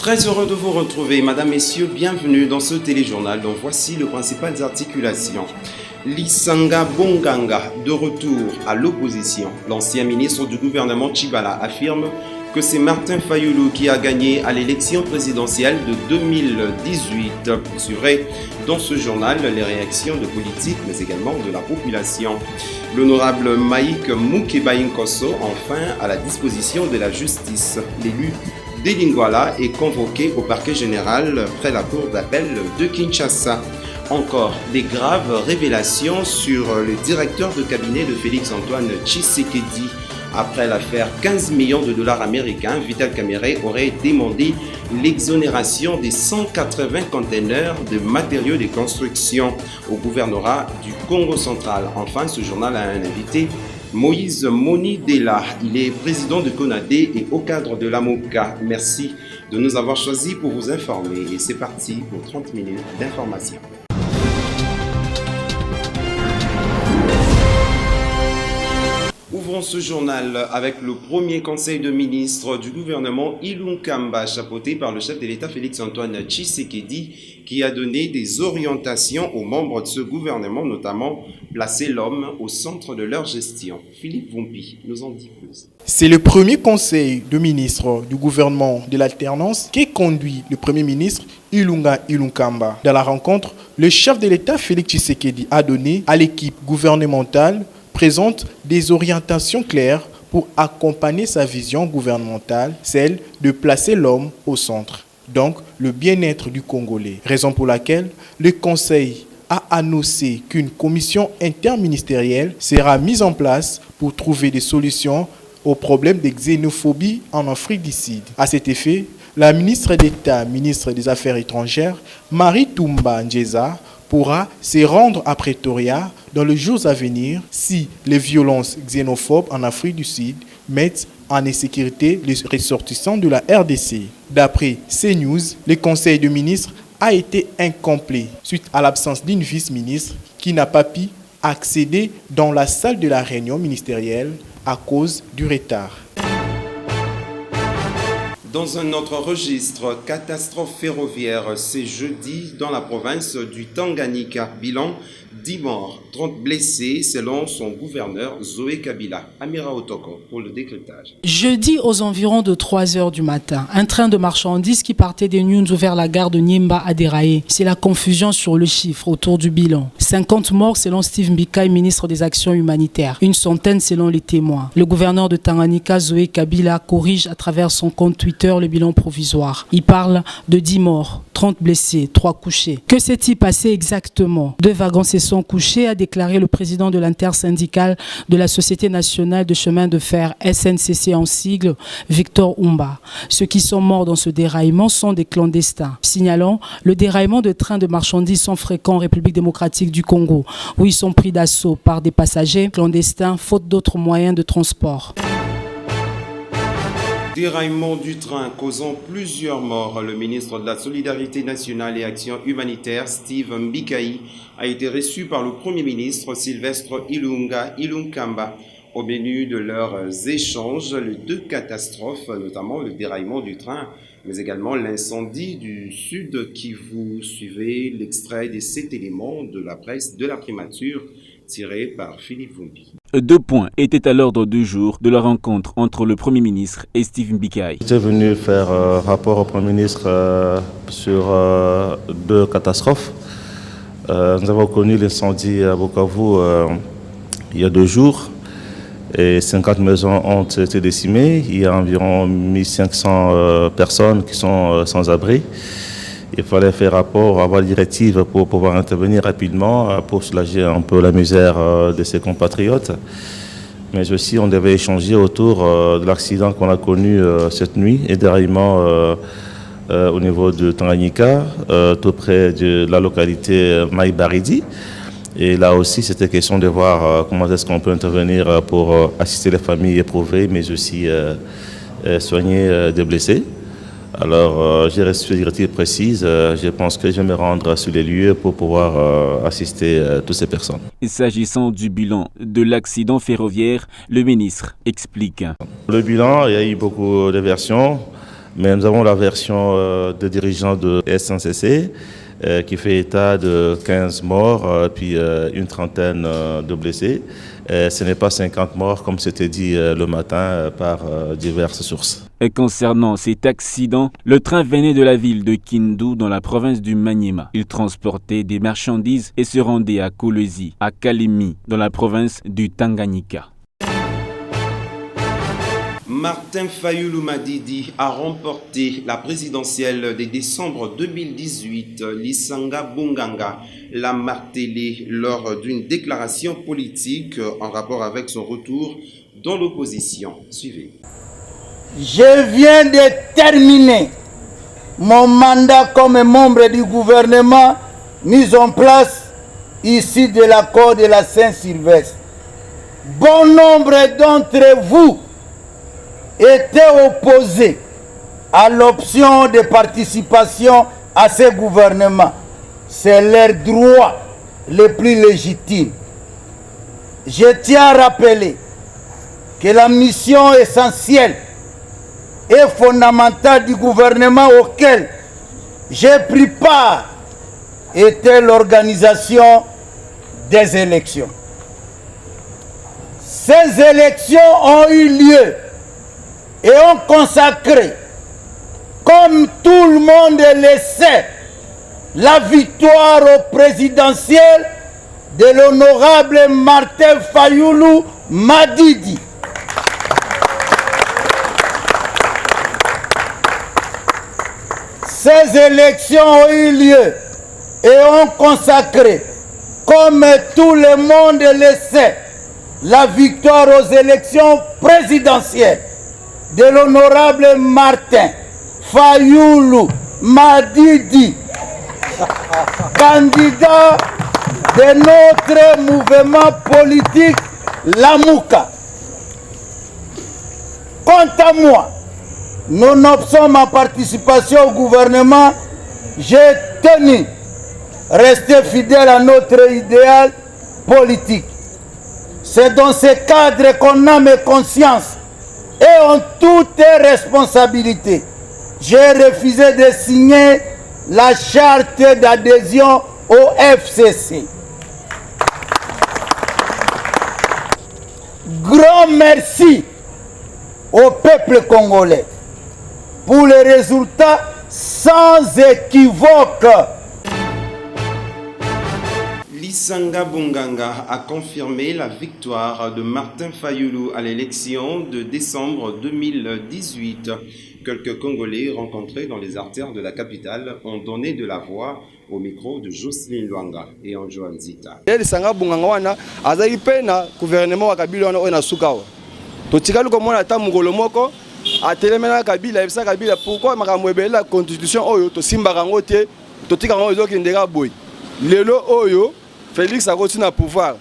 Très heureux de vous retrouver, Madame, Messieurs, bienvenue dans ce téléjournal dont voici les principales articulations. Lisanga Bonganga, de retour à l'opposition. L'ancien ministre du gouvernement Tchibala affirme que c'est Martin Fayulu qui a gagné à l'élection présidentielle de 2018. Vous suivrez dans ce journal les réactions de politiques mais également de la population. L'honorable Maïk Moukebaïnkoso, enfin à la disposition de la justice. L'élu Delingwala est convoqué au parquet général près la cour d'appel de Kinshasa. Encore des graves révélations sur le directeur de cabinet de Félix-Antoine Tshisekedi. Après l'affaire 15 millions de dollars américains, Vital Kamerhe aurait demandé l'exonération des 180 containers de matériaux de construction au gouvernorat du Congo central. Enfin, ce journal a un invité, Moïse Monidela. Il est président de CONADE et au cadre de l'AMOCA. Merci de nous avoir choisis pour vous informer. Et c'est parti pour 30 minutes d'information. Ouvrons ce journal avec le premier conseil de ministres du gouvernement Ilunkamba, chapeauté par le chef de l'État Félix-Antoine Tshisekedi, qui a donné des orientations aux membres de ce gouvernement, notamment placer l'homme au centre de leur gestion. Philippe Vompi nous en dit plus. C'est le premier conseil de ministres du gouvernement de l'alternance qui conduit le premier ministre Ilunkamba. Dans la rencontre, le chef de l'État Félix Tshisekedi a donné à l'équipe gouvernementale présente des orientations claires pour accompagner sa vision gouvernementale, celle de placer l'homme au centre, donc le bien-être du Congolais. Raison pour laquelle le Conseil a annoncé qu'une commission interministérielle sera mise en place pour trouver des solutions aux problèmes de xénophobie en Afrique du Sud. À cet effet, la ministre d'État, ministre des Affaires étrangères, Marie Toumba Njeza, pourra se rendre à Pretoria dans les jours à venir si les violences xénophobes en Afrique du Sud mettent en insécurité les ressortissants de la RDC. D'après CNews, le Conseil de ministres a été incomplet suite à l'absence d'une vice-ministre qui n'a pas pu accéder dans la salle de la réunion ministérielle à cause du retard. Dans un autre registre, catastrophe ferroviaire, c'est jeudi dans la province du Tanganyika. Bilan 10 morts, 30 blessés selon son gouverneur Zoé Kabila. Amira Otoko pour le décryptage. Jeudi aux environs de 3 heures du matin, un train de marchandises qui partait des Nyunzu vers la gare de Nyimba a déraillé. C'est la confusion sur le chiffre autour du bilan. 50 morts selon Steve Mbikaï, ministre des Actions humanitaires. Une centaine selon les témoins. Le gouverneur de Tanganyika, Zoé Kabila, corrige à travers son compte Twitter le bilan provisoire. Il parle de 10 morts, 30 blessés, 3 couchés. Que s'est-il passé exactement? 2 wagons se sont couchés, a déclaré le président de l'intersyndicale de la Société nationale de chemin de fer, SNCC en sigle, Victor Umba. Ceux qui sont morts dans ce déraillement sont des clandestins. Signalant, le déraillement de trains de marchandises sont fréquents en République démocratique du Congo, où ils sont pris d'assaut par des passagers clandestins, faute d'autres moyens de transport. Déraillement du train causant plusieurs morts. Le ministre de la Solidarité nationale et Action humanitaire, Steve Mbikaï, a été reçu par le Premier ministre Sylvestre Ilunkamba. Au menu de leurs échanges, les 2 catastrophes, notamment le déraillement du train, mais également l'incendie du Sud qui vous suivez l'extrait des 7 éléments de la presse de la primature tiré par Philippe Vompi. 2 points étaient à l'ordre du jour de la rencontre entre le Premier ministre et Steve Mbikaï. J'étais venu faire rapport au Premier ministre sur 2 catastrophes. Nous avons connu l'incendie à Bukavu il y a 2 jours et 50 maisons ont été décimées. Il y a environ 1500 personnes qui sont sans abri. Il fallait faire rapport, avoir la directive pour pouvoir intervenir rapidement pour soulager un peu la misère de ses compatriotes. Mais aussi, on devait échanger autour de l'accident qu'on a connu cette nuit et déraillement au niveau de Tanganyika, tout près de la localité Maïbaridi. Et là aussi, c'était question de voir comment est-ce qu'on peut intervenir pour assister les familles éprouvées, mais aussi soigner des blessés. Alors, j'ai reçu une directive précise. Je pense que je vais me rendre sur les lieux pour pouvoir assister toutes ces personnes. S'agissant du bilan de l'accident ferroviaire, le ministre explique. Le bilan, il y a eu beaucoup de versions. Mais nous avons la version des dirigeants de SNCC qui fait état de 15 morts puis une trentaine de blessés. Ce n'est pas 50 morts comme c'était dit le matin par diverses sources. Et concernant cet accident, le train venait de la ville de Kindu dans la province du Maniema. Il transportait des marchandises et se rendait à Kolwezi, à Kalemi, dans la province du Tanganyika. Martin Fayulu Madidi a remporté la présidentielle de décembre 2018. Lisanga Bonganga l'a martelé lors d'une déclaration politique en rapport avec son retour dans l'opposition. Suivez. Je viens de terminer mon mandat comme membre du gouvernement mis en place ici de l'accord de la Saint-Sylvestre. Bon nombre d'entre vous étaient opposés à l'option de participation à ce gouvernement. C'est leur droit le plus légitime. Je tiens à rappeler que la mission essentielle et fondamentale du gouvernement auquel j'ai pris part était l'organisation des élections. Ces élections ont eu lieu et ont consacré, comme tout le monde le sait, la victoire au présidentiel de l'honorable Martin Fayulu Madidi. Ces élections ont eu lieu et ont consacré, comme tout le monde le sait, la victoire aux élections présidentielles de l'honorable Martin Fayulu Madidi, candidat de notre mouvement politique Lamuka. Quant à moi, nonobstant ma participation au gouvernement, j'ai tenu à rester fidèle à notre idéal politique. C'est dans ce cadre qu'on a mes consciences et en toute responsabilité, j'ai refusé de signer la charte d'adhésion au FCC. Grand merci au peuple congolais pour les résultats sans équivoque. Lisanga Bonganga a confirmé la victoire de Martin Fayulu à l'élection de décembre 2018. Quelques Congolais rencontrés dans les artères de la capitale ont donné de la voix au micro de Jocelyne Luanga et Anjo Anzita. Lisanga Bonganga wana azali pe na gouvernement wa Kabila wana na sukawa. Totikali komona ta mungolo moko atelemena Kabila ebisa Kabila pourquoi makambo ebele la constitution oyo to simba kango te totika kango ezoki ndeka boy. Lelo oyo Félix a continué à pouvoir.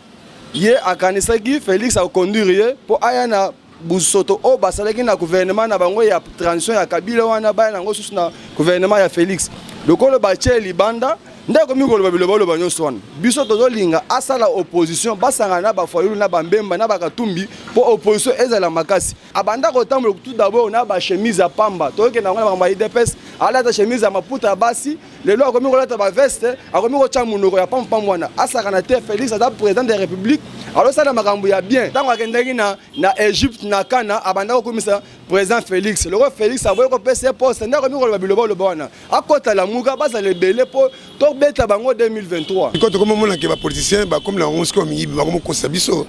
Hier à Kanisaki, Félix a conduit pour ayana busoto o basalaki na gouvernement na bango ya transition ya Kabila wana ba na ngo susu na gouvernement ya Félix. Lokolo bache libanda ndako mikolo babilo banyo swana. Biso tozolinga asala opposition basanga na ba Fayulu na bambemba na bakatumbi pour opposition ezala makasi. Abanda ko tambo tout d'abord na ba chemise à pamba. Toke na ngona ba IDPS ala ta chemise à maputa basi. Lelo akomi ko lata ba veste, akomi ko cha munoko ya pamba mwana. Asaka na te Félix ata président de la République. Alors ça na makambo ya bien. Tango akendeki na Egypte na Kana abanda ko komisa président Félix. Le roi Félix a voye ko pese poste ndako mi ko babilo bana. Akota la muka basa le belé pour to beta bango 2023. Quand on mona ke ba politicien ba comme la once comme yi ba comme konsabiso.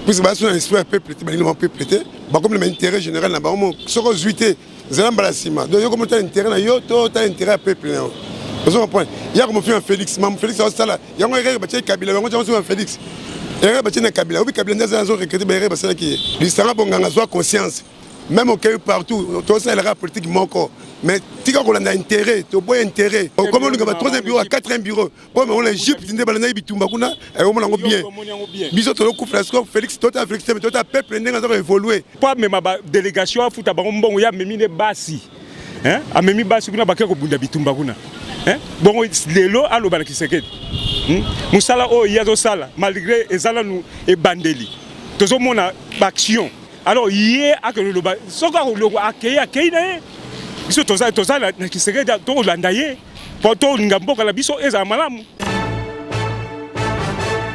Puis ba son esprit peuple te ba ni peuple te ba comme l'intérêt général na ba mo soko zuité zamba la sima. Donc yo comme t'as intérêt na yo to t'as intérêt à peuple na. Parce que point. Il y a comme fait un Félix, mam Félix ça là. Il y a un règle ba Kabila, on a un Félix. Il y a un Kabila, oui Kabila n'a pas recruté ba règle ça qui. Lisanga Bonganga soit conscience. Même au Caillou partout, tout ça, la politique manque. Mais si on a intérêt, tu as intérêt. Comme on a 3 bureaux, 4 bureaux, comme on a l'Égypte, on a Bitumba, et on a bien. Bisous, tu as Flasco, Félix, tu as Félix, tu as peuple, tu as évolué. Pas même ma délégation à foutre à Barombo, il y a même des bassi. Hein? A même bassi, on a baké au Bunda Bitumba. Bon, les lots à l'Obala qui se quête. Moussala, oh, il y a de sala, malgré Ezala nous et Bandeli. Tout le monde a action. Alors, hier, à que le accueilli, biso toza na Tshisekedi tolanda ye po tolinga mboka na biso ezala malamu.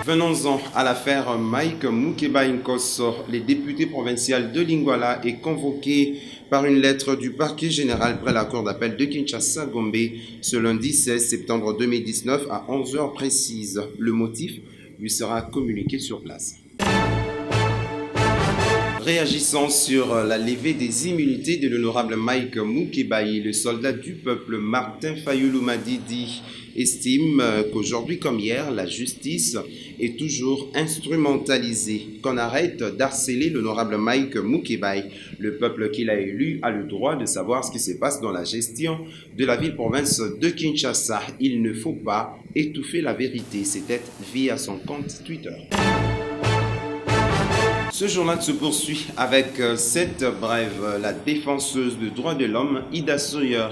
Venons-en à l'affaire Mike Mukeba Nkosso. Le député provincial de Lingwala est convoqué par une lettre du parquet général près la cour d'appel de Kinshasa-Gombe ce lundi 16 septembre 2019 à 11h précises. Le motif lui sera communiqué sur place. Réagissant sur la levée des immunités de l'honorable Mike Mukeba, le soldat du peuple Martin Fayulu Madidi estime qu'aujourd'hui comme hier, la justice est toujours instrumentalisée. Qu'on arrête d'harceler l'honorable Mike Mukeba. Le peuple qu'il a élu a le droit de savoir ce qui se passe dans la gestion de la ville-province de Kinshasa. Il ne faut pas étouffer la vérité. C'était via son compte Twitter. Ce journal se poursuit avec cette brève. La défenseuse des droits de l'homme, Ida Sawyer,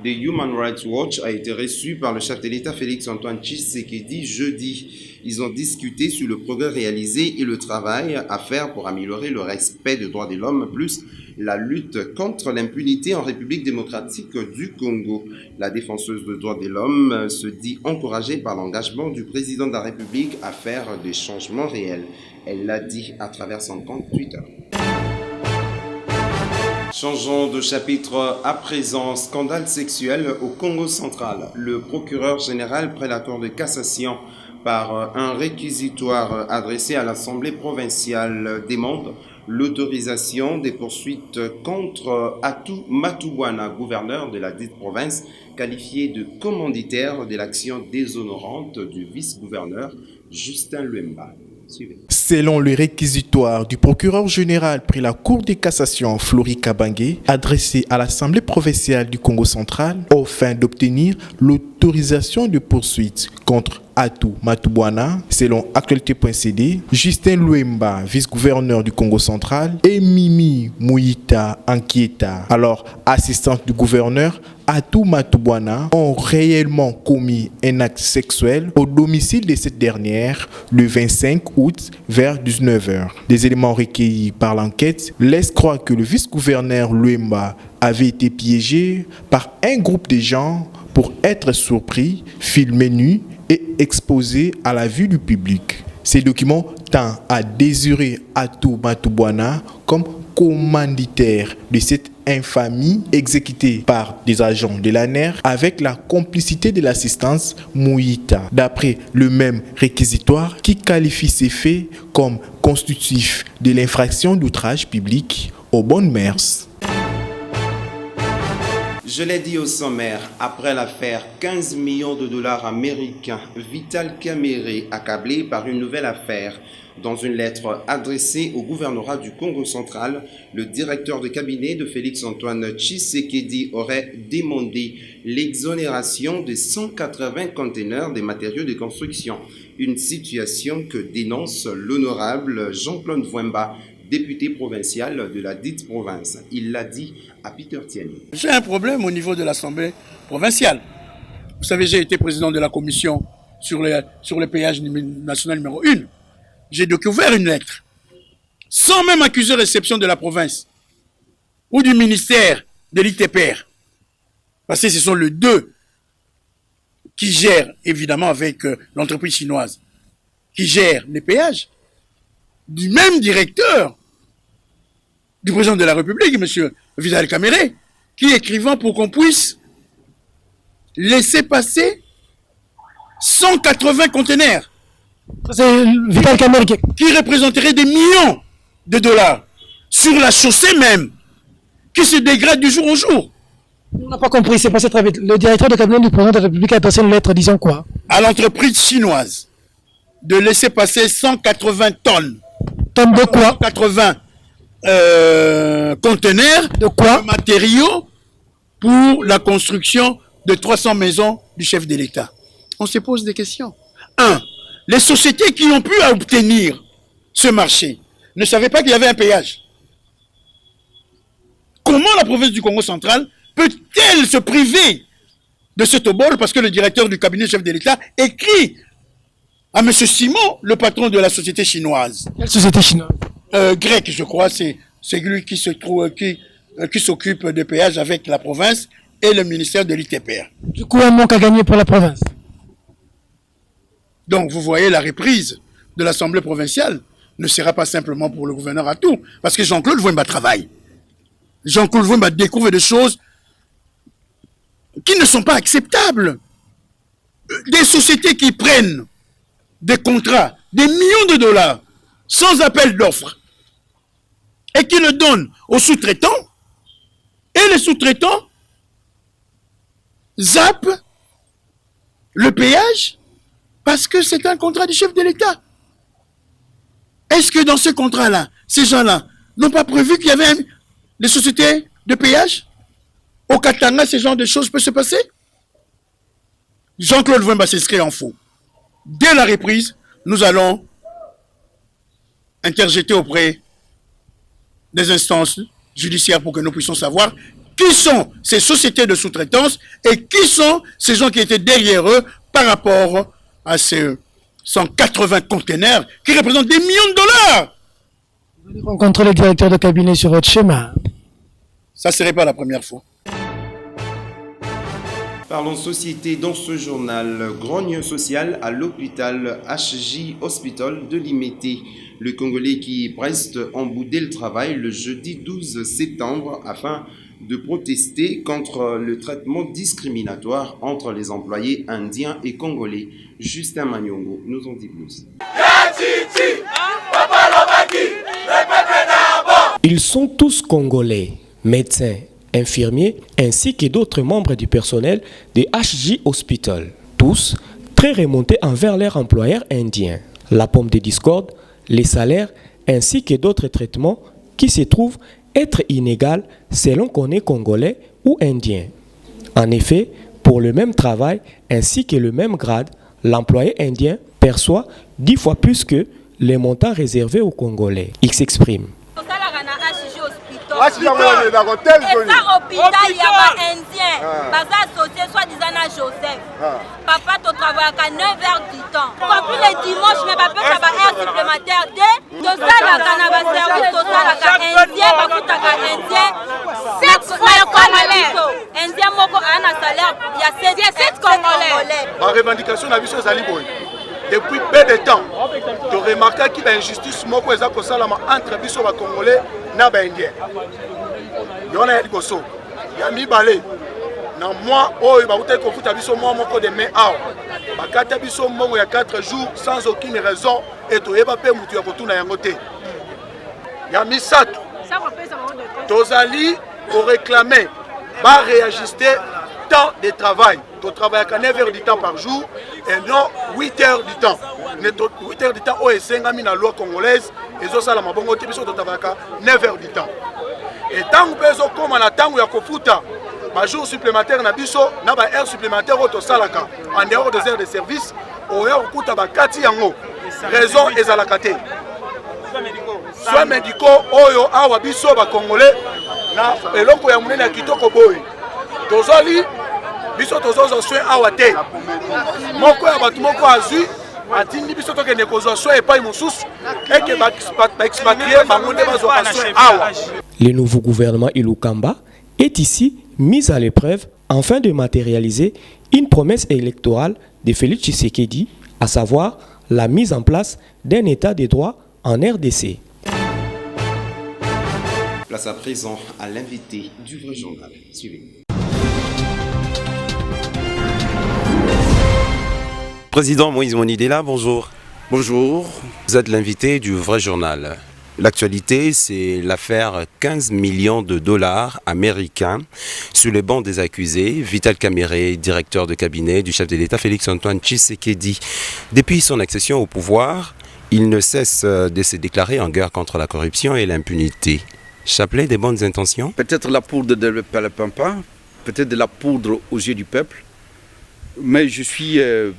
de Human Rights Watch, a été reçue par le chef de l'État Félix-Antoine Tshisekedi jeudi. Ils ont discuté sur le progrès réalisé et le travail à faire pour améliorer le respect des droits de l'homme, plus la lutte contre l'impunité en République démocratique du Congo. La défenseuse des droits de l'homme se dit encouragée par l'engagement du président de la République à faire des changements réels. Elle l'a dit à travers son compte Twitter. Changeons de chapitre à présent. Scandale sexuel au Congo central. Le procureur général près la Cour de cassation par un réquisitoire adressé à l'Assemblée provinciale demande l'autorisation des poursuites contre Atou Matubwana, gouverneur de la dite province, qualifié de commanditaire de l'action déshonorante du vice-gouverneur Justin Luemba. Suivez. Selon le réquisitoire du procureur général près la Cour de cassation Flori Kabange, adressé à l'Assemblée provinciale du Congo central, aux fins d'obtenir l'autorisation de poursuite contre Atou Matubwana, selon Actualité.cd, Justin Luemba, vice-gouverneur du Congo central, et Mimi Mouita Ankieta, alors assistante du gouverneur, Atou Matubwana, ont réellement commis un acte sexuel au domicile de cette dernière le 25 août vers 19h. Des éléments recueillis par l'enquête laissent croire que le vice-gouverneur Luemba avait été piégé par un groupe de gens pour être surpris, filmé nu et exposé à la vue du public. Ces documents tendent à désirer Atou Matubwana comme commanditaire de cette infamie exécutée par des agents de l'ANER avec la complicité de l'assistance Mouita, d'après le même réquisitoire qui qualifie ces faits comme constitutifs de l'infraction d'outrage public aux bonnes mœurs. Je l'ai dit au sommaire, après l'affaire 15 millions de dollars américains, Vital Kamerhe accablé par une nouvelle affaire. Dans une lettre adressée au gouvernorat du Congo central, le directeur de cabinet de Félix-Antoine Tshisekedi aurait demandé l'exonération de 180 conteneurs des matériaux de construction. Une situation que dénonce l'honorable Jean-Claude Vwemba, député provincial de la dite province. Il l'a dit à Peter Tiani. J'ai un problème au niveau de l'Assemblée provinciale. Vous savez, j'ai été président de la commission sur le péage national numéro 1. J'ai découvert une lettre, sans même accuser réception de la province ou du ministère de l'ITPR. Parce que ce sont les deux qui gèrent, évidemment avec l'entreprise chinoise, qui gèrent les péages, du même directeur du président de la République, M. Vital Kamerhe, qui est écrivant pour qu'on puisse laisser passer 180 conteneurs. C'est Vital Kamerhe qui représenterait des millions de dollars sur la chaussée même, qui se dégrade du jour au jour. On n'a pas compris, c'est passé très vite. Le directeur de cabinet du président de la République a adressé une lettre disant quoi? À l'entreprise chinoise de laisser passer 180 tonnes. Tonnes de quoi? 180 conteneurs de quoi? De matériaux pour la construction de 300 maisons du chef de l'État. On se pose des questions. 1. Les sociétés qui ont pu obtenir ce marché ne savaient pas qu'il y avait un péage. Comment la province du Congo central peut-elle se priver de ce tobol parce que le directeur du cabinet chef de l'État écrit à M. Simon, le patron de la société chinoise. Quelle société chinoise? Grec, je crois, c'est lui qui se trouve, qui qui s'occupe des péages avec la province et le ministère de l'ITPR. Du coup, un manque à gagner pour la province. Donc, vous voyez, la reprise de l'Assemblée provinciale ne sera pas simplement pour le gouverneur à tout, parce que Jean-Claude Wemba travaille. Jean-Claude Wemba découvre des choses qui ne sont pas acceptables. Des sociétés qui prennent des contrats, des millions de dollars, sans appel d'offres, et qui le donnent aux sous-traitants, et les sous-traitants zappent le péage parce que c'est un contrat du chef de l'État. Est-ce que dans ce contrat-là, ces gens-là n'ont pas prévu qu'il y avait des sociétés de péage? Au Katanga, ce genre de choses peut se passer? Jean-Claude Wemba s'inscrit en faux. Dès la reprise, nous allons interjeter auprès des instances judiciaires pour que nous puissions savoir qui sont ces sociétés de sous-traitance et qui sont ces gens qui étaient derrière eux par rapport à ces 180 conteneurs qui représentent des millions de dollars. Vous allez rencontrer le directeur de cabinet sur votre schéma. Ça ne serait pas la première fois. Parlons société dans ce journal. Grogne sociale à l'hôpital HJ Hospital de Limete. Le Congolais qui reste en boudé le travail le jeudi 12 septembre afin de protester contre le traitement discriminatoire entre les employés indiens et congolais. Justin Magnongo nous en dit plus. Ils sont tous congolais, médecins, infirmiers ainsi que d'autres membres du personnel de HJ Hospital. Tous très remontés envers leurs employeurs indiens. La pomme de discorde, les salaires ainsi que d'autres traitements qui se trouvent être inégaux selon qu'on est congolais ou indien. En effet, pour le même travail ainsi que le même grade, l'employé indien perçoit 10 fois plus que les montants réservés aux Congolais. Il s'exprime. eza hôpital ya baindien baza associé soi-disant na Joseph. Papa totravaillaka 9 heures du temps compris le dimanche mais bapesa ba heure supplémentaire de tosalaka na baservice tosalaka indien bakutaka indien 7 congolais indien moko aya na salaire ya 7 congolais. Revendication na biso ezali boye depuis peu de temps to remarquer qu'il y a injustice moko eza kosalama entre biso ba congolais na ba indien yona ya liboso ya mibale na moi oyo bakutai kofuta biso mwa moko de mai awa bakata biso mbongo ya 4 jours sans aucune raison et toyeba pe mutu ya kotuna yango te ya misato tozali koréclamer ba réajuster temps de travail. Tu travailles à 9 heures du temps par jour et non 8 heures du temps. 8 heures du temps, oh, c'est la loi congolaise et ça, la mabongo, tu travailles à 9 heures du temps. Et tant que tu comme on attend, il y a un jour supplémentaire, il y a une heure supplémentaire au Salaka, en dehors des heures de service, au heure où tu as 4 yango. Raison est à la kate. Soins médicaux, oyo, awa biso, ba congolais, na eloko ya munene ya kitoko boy. Tozali biso tozozo soin awa te moko ya batu moko azui atindi biso tokende kozwa soin epai mosusu eke baexpatrie bango nde bazwaka soin awa. Le nouveau gouvernement Ilukamba est ici mis à l'épreuve afin de matérialiser une promesse électorale de Félix Tshisekedi, à savoir la mise en place d'un état de droit en RDC. Place à présent à l'invité du vrai journal. Suivez. Président Moïse Monidela, bonjour. Bonjour. Vous êtes l'invité du vrai journal. L'actualité, c'est l'affaire 15 millions de dollars américains sur les bancs des accusés. Vital Kamerhe, directeur de cabinet du chef de l'État Félix-Antoine Tshisekedi. Depuis son accession au pouvoir, il ne cesse de se déclarer en guerre contre la corruption et l'impunité. Chapelet des bonnes intentions? Peut-être la poudre de Palapampa, peut-être de la poudre aux yeux du peuple, mais je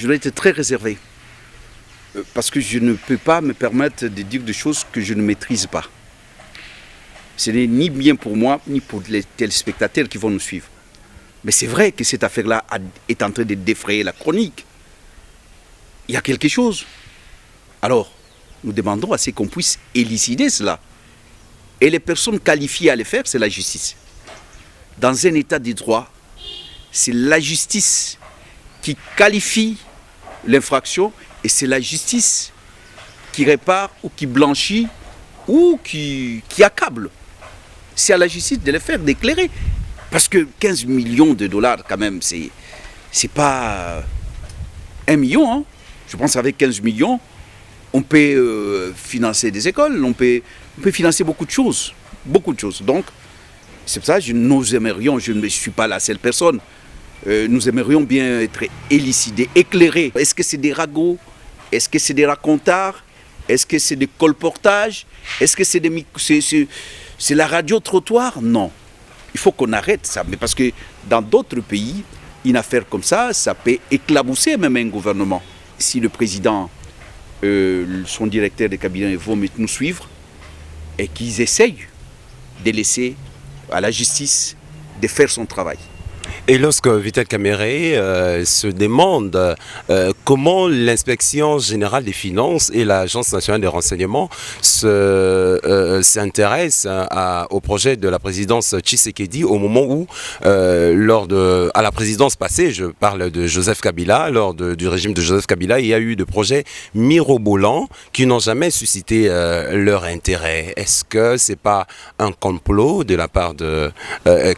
dois être très réservé parce que je ne peux pas me permettre de dire des choses que je ne maîtrise pas. Ce n'est ni bien pour moi, ni pour les téléspectateurs qui vont nous suivre. Mais c'est vrai que cette affaire-là est en train de défrayer la chronique. Il y a quelque chose. Alors, nous demandons à ce qu'on puisse élucider cela. Et les personnes qualifiées à le faire, c'est la justice. Dans un état de droit, c'est la justice qui qualifie l'infraction et c'est la justice qui répare ou qui blanchit ou qui accable. C'est à la justice de le faire, d'éclairer. Parce que 15 millions de dollars, quand même, c'est pas 1 million. Hein. Je pense qu'avec 15 millions, on peut financer des écoles, on peut financer beaucoup de choses. Beaucoup de choses. Donc, c'est pour ça que nous aimerions, je ne suis pas la seule personne, nous aimerions bien être élucidés, éclairés. Est-ce que c'est des ragots? Est-ce que c'est des racontards? Est-ce que c'est des colportages? Est-ce que c'est la radio-trottoir? Non. Il faut qu'on arrête ça. Mais parce que dans d'autres pays, une affaire comme ça peut éclabousser même un gouvernement. Si le président, son directeur de cabinet vont nous suivre et qu'ils essayent de laisser à la justice de faire son travail. Et lorsque Vital Kamerhe se demande comment l'inspection générale des finances et l'Agence nationale des renseignements s'intéressent au projet de la présidence Tshisekedi au moment où, à la présidence passée, je parle de Joseph Kabila, lors du régime de Joseph Kabila, il y a eu des projets mirobolants qui n'ont jamais suscité leur intérêt. Est-ce que ce n'est pas un complot de la part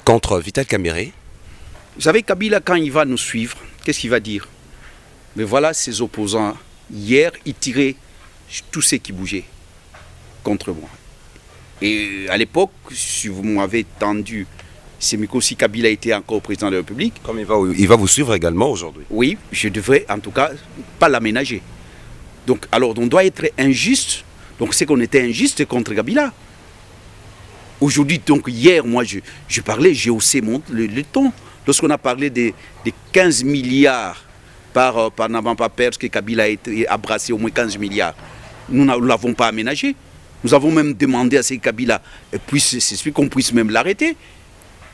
contre Vital Kamerhe? Vous savez, Kabila, quand il va nous suivre, qu'est-ce qu'il va dire? Mais voilà ses opposants. Hier, ils tiraient tous ceux qui bougeaient contre moi. Et à l'époque, si vous m'avez tendu, c'est mieux si Kabila était encore président de la République. Comme il va vous suivre également aujourd'hui. Oui, je devrais en tout cas pas l'aménager. Donc, alors, on doit être injuste. Donc, c'est qu'on était injuste contre Kabila. Aujourd'hui, donc hier, moi, je parlais, j'ai haussé le ton. Lorsqu'on a parlé des 15 milliards par Naban Papers, que Kabila a brassé au moins 15 milliards, nous ne l'avons pas aménagé. Nous avons même demandé à ces Kabila, qu'on puisse même l'arrêter.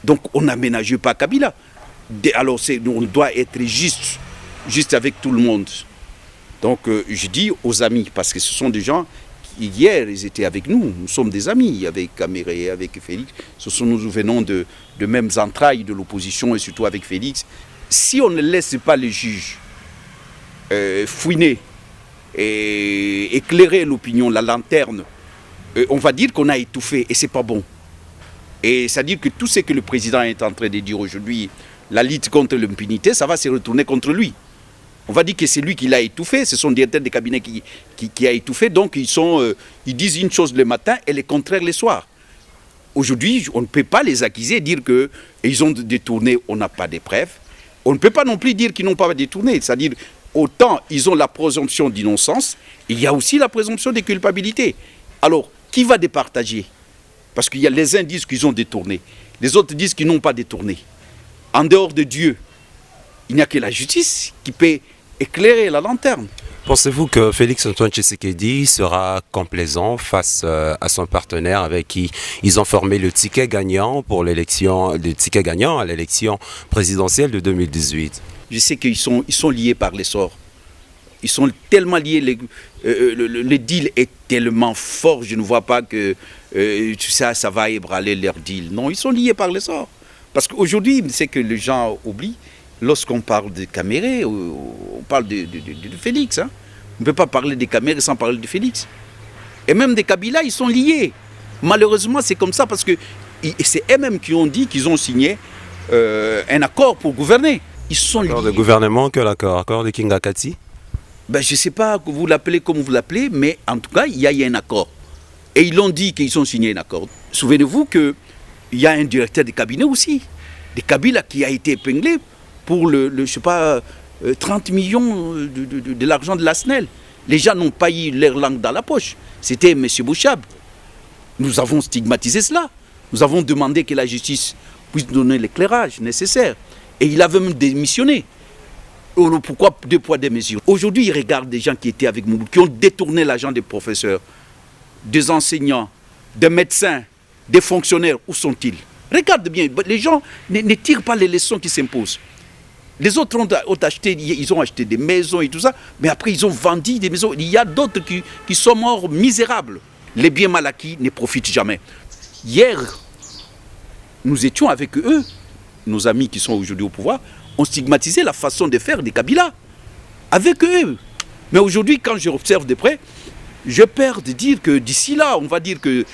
Donc on n'aménage pas Kabila. Alors on doit être juste avec tout le monde. Donc je dis aux amis, parce que ce sont des gens qui hier ils étaient avec nous, nous sommes des amis avec Kamerhe, avec Félix, nous venons de mêmes entrailles de l'opposition et surtout avec Félix. Si on ne laisse pas les juges fouiner et éclairer l'opinion, la lanterne, on va dire qu'on a étouffé et c'est pas bon. Et c'est-à-dire que tout ce que le président est en train de dire aujourd'hui, la lutte contre l'impunité, ça va se retourner contre lui. On va dire que c'est lui qui l'a étouffé, c'est son directeur de cabinet qui a étouffé, donc ils disent une chose le matin et le contraire le soir. Aujourd'hui, on ne peut pas les accuser et dire qu'ils ont détourné, on n'a pas de preuves. On ne peut pas non plus dire qu'ils n'ont pas détourné, c'est-à-dire autant ils ont la présomption d'innocence, il y a aussi la présomption de culpabilité. Alors, qui va départager? Parce qu'il y a les uns disent qu'ils ont détourné, les autres disent qu'ils n'ont pas détourné. En dehors de Dieu, il n'y a que la justice qui peut éclairer la lanterne. Pensez-vous que Félix Antoine Tshisekedi sera complaisant face à son partenaire avec qui ils ont formé le ticket gagnant pour l'élection, à l'élection présidentielle de 2018? Je sais qu'ils sont liés par les sorts. Ils sont tellement liés, le deal est tellement fort, je ne vois pas que ça va ébranler leur deal. Non, ils sont liés par les sorts. Parce qu'aujourd'hui, c'est que les gens oublient, lorsqu'on parle de Kamerhe, on parle de Félix. Hein. On ne peut pas parler de Kamerhe sans parler de Félix. Et même des Kabila, ils sont liés. Malheureusement, c'est comme ça parce que c'est eux-mêmes qui ont dit qu'ils ont signé un accord pour gouverner. Ils sont liés. Accord de gouvernement, quel accord? Accord de Kingakati? Je ne sais pas que vous l'appelez comme vous l'appelez, mais en tout cas, il y a un accord. Et ils l'ont dit qu'ils ont signé un accord. Souvenez-vous qu'il y a un directeur de cabinet aussi, de Kabila, qui a été épinglé pour je sais pas, 30 millions de l'argent de la SNEL. Les gens n'ont pas eu leur langue dans la poche. C'était M. Bouchab. Nous avons stigmatisé cela. Nous avons demandé que la justice puisse donner l'éclairage nécessaire. Et il avait même démissionné. Pourquoi 2 poids 2 mesures? Aujourd'hui, ils regardent des gens qui étaient avec nous, qui ont détourné l'argent des professeurs, des enseignants, des médecins, des fonctionnaires. Où sont-ils? Regarde bien, les gens ne tirent pas les leçons qui s'imposent. Les autres ils ont acheté des maisons et tout ça, mais après ils ont vendu des maisons. Il y a d'autres qui sont morts misérables. Les biens mal acquis ne profitent jamais. Hier, nous étions avec eux, nos amis qui sont aujourd'hui au pouvoir, ont stigmatisé la façon de faire des Kabila. Avec eux. Mais aujourd'hui, quand je observe de près, j'ai peur de dire que d'ici là, on va dire que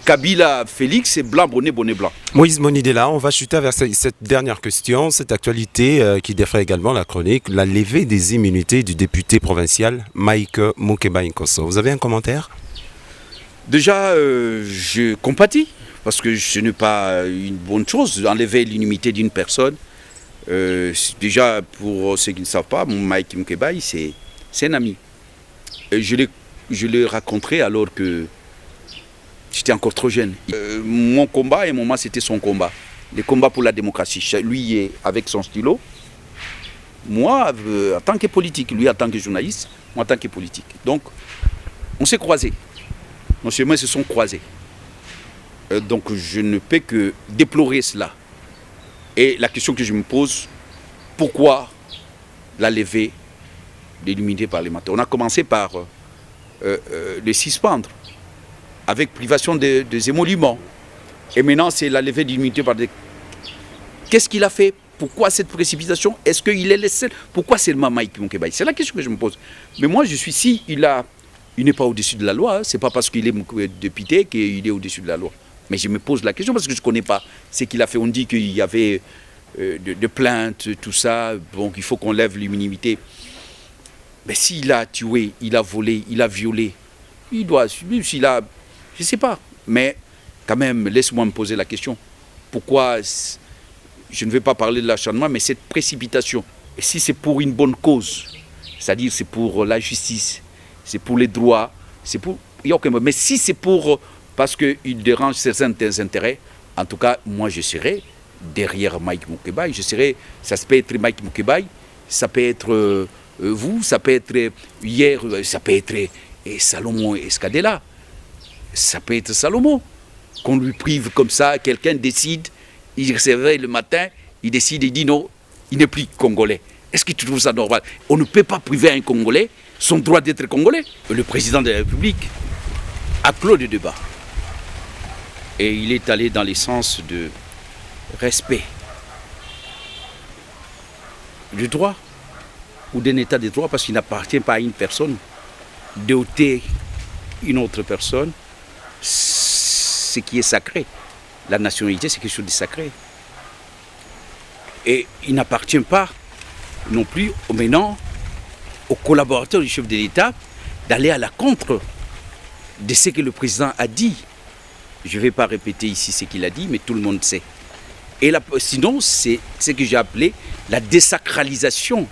Kabila Félix, c'est blanc, bonnet, bonnet blanc. Moïse Monidela, on va chuter vers cette dernière question, cette actualité qui défraie également la chronique, la levée des immunités du député provincial Mike Mukeba Nkosso. Vous avez un commentaire? Déjà, je compatis, parce que ce n'est pas une bonne chose d'enlever l'immunité d'une personne. Déjà, pour ceux qui ne savent pas, Mike Mukeba, c'est un ami. Et je l'ai rencontré alors que j'étais encore trop jeune. Mon combat et moi, c'était son combat. Le combat pour la démocratie. Lui est avec son stylo. Moi, en tant que politique. Lui, en tant que journaliste. Moi, en tant que politique. Donc, on s'est croisés. Nos chemins se sont croisés. Donc, je ne peux que déplorer cela. Et la question que je me pose, pourquoi la levée de l'immunité parlementaire? On a commencé par le suspendre, avec privation des émoluments. Et maintenant, c'est la levée de l'immunité parlementaire. Qu'est-ce qu'il a fait? Pourquoi cette précipitation? Est-ce qu'il est le seul? Pourquoi seulement Mike Mukeba? C'est la question que je me pose. Mais moi, je suis si il n'est pas au-dessus de la loi. Hein. Ce n'est pas parce qu'il est député qu'il est au-dessus de la loi. Mais je me pose la question parce que je ne connais pas ce qu'il a fait. On dit qu'il y avait de plaintes, tout ça, bon, qu'il faut qu'on lève l'immunité. Mais s'il a tué, il a volé, il a violé, il doit, s'il a, je ne sais pas. Mais quand même, laisse-moi me poser la question. Pourquoi, je ne vais pas parler de l'acharnement, mais cette précipitation, et si c'est pour une bonne cause, c'est-à-dire c'est pour la justice, c'est pour les droits, c'est pour... Mais si c'est pour... parce qu'il dérange certains intérêts, en tout cas, moi je serai derrière Mike Mukeba. Ça peut être Mike Mukeba, ça peut être vous, ça peut être hier, ça peut être Salomon Escadela. Ça peut être Salomon. Qu'on lui prive comme ça, quelqu'un décide, il se réveille le matin, il décide, il dit non, il n'est plus congolais. Est-ce que tu trouves ça normal? On ne peut pas priver un Congolais son droit d'être Congolais. Le président de la République a clos le débat. Et il est allé dans le sens de respect du droit ou d'un état de droit, parce qu'il n'appartient pas à une personne d'ôter une autre personne ce qui est sacré. La nationalité, c'est quelque chose de sacré. Et il n'appartient pas non plus maintenant aux collaborateurs du chef de l'État d'aller à la contre de ce que le président a dit. Je ne vais pas répéter ici ce qu'il a dit, mais tout le monde sait. Et sinon, c'est ce que j'ai appelé la désacralisation.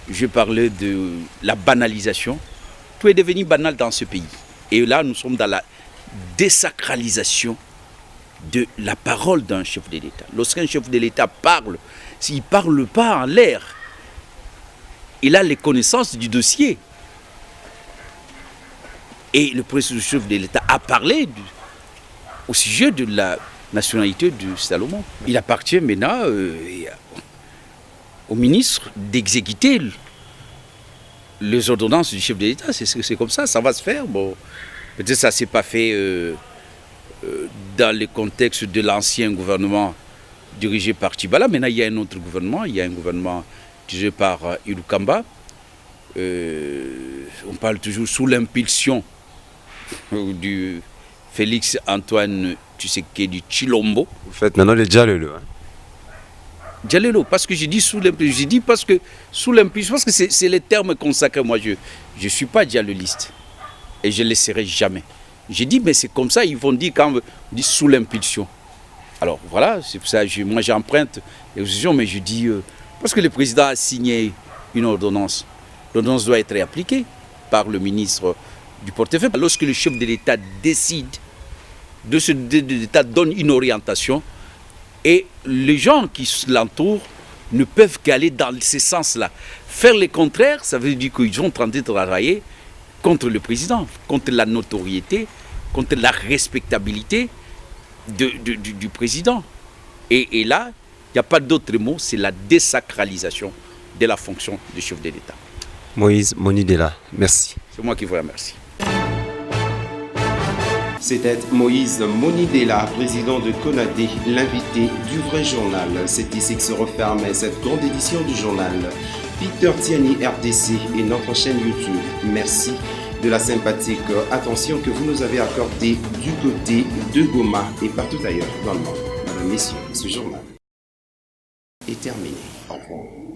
Je parlais de la banalisation. Tout est devenu banal dans ce pays. Et là, nous sommes dans la désacralisation de la parole d'un chef de l'État. Lorsqu'un chef de l'État parle, s'il ne parle pas en l'air, il a les connaissances du dossier. Et le président chef de l'État a parlé au sujet de la nationalité de Salomon. Il appartient maintenant au ministre d'exécuter les ordonnances du chef de l'État. C'est comme ça, ça va se faire. Bon, peut-être que ça ne s'est pas fait dans le contexte de l'ancien gouvernement dirigé par Tibala. Maintenant, il y a un autre gouvernement, il y a un gouvernement dirigé par Ilukamba. On parle toujours sous l'impulsion du Félix Antoine Tshisekedi Tshilombo. Vous faites maintenant le Dialelo. Hein? Dialelo, parce que j'ai dit sous l'impulsion. J'ai dit parce que sous l'impulsion, parce que c'est les termes consacrés. Moi, je ne suis pas dialoliste. Et je ne le serai jamais. J'ai dit, mais c'est comme ça, ils vont dire quand on dit sous l'impulsion. Alors voilà, c'est pour ça que moi j'emprunte l'exposition, mais je dis, parce que le président a signé une ordonnance. L'ordonnance doit être appliquée par le ministre du portefeuille. Lorsque le chef de l'État décide, l'État donne une orientation, et les gens qui l'entourent ne peuvent qu'aller dans ce sens-là. Faire le contraire, ça veut dire qu'ils vont en train de travailler contre le président, contre la notoriété, contre la respectabilité du président. Et là, il n'y a pas d'autre mot, c'est la désacralisation de la fonction du chef de l'État. Moïse Monidela, merci. C'est moi qui vous remercie. C'était Moïse Monidela, président de Conadé, l'invité du vrai journal. C'est ici que se referme cette grande édition du journal. Peter Tiani, RDC et notre chaîne YouTube. Merci de la sympathique attention que vous nous avez accordée du côté de Goma et partout ailleurs dans le monde. Mesdames, Messieurs, ce journal est terminé. Au revoir.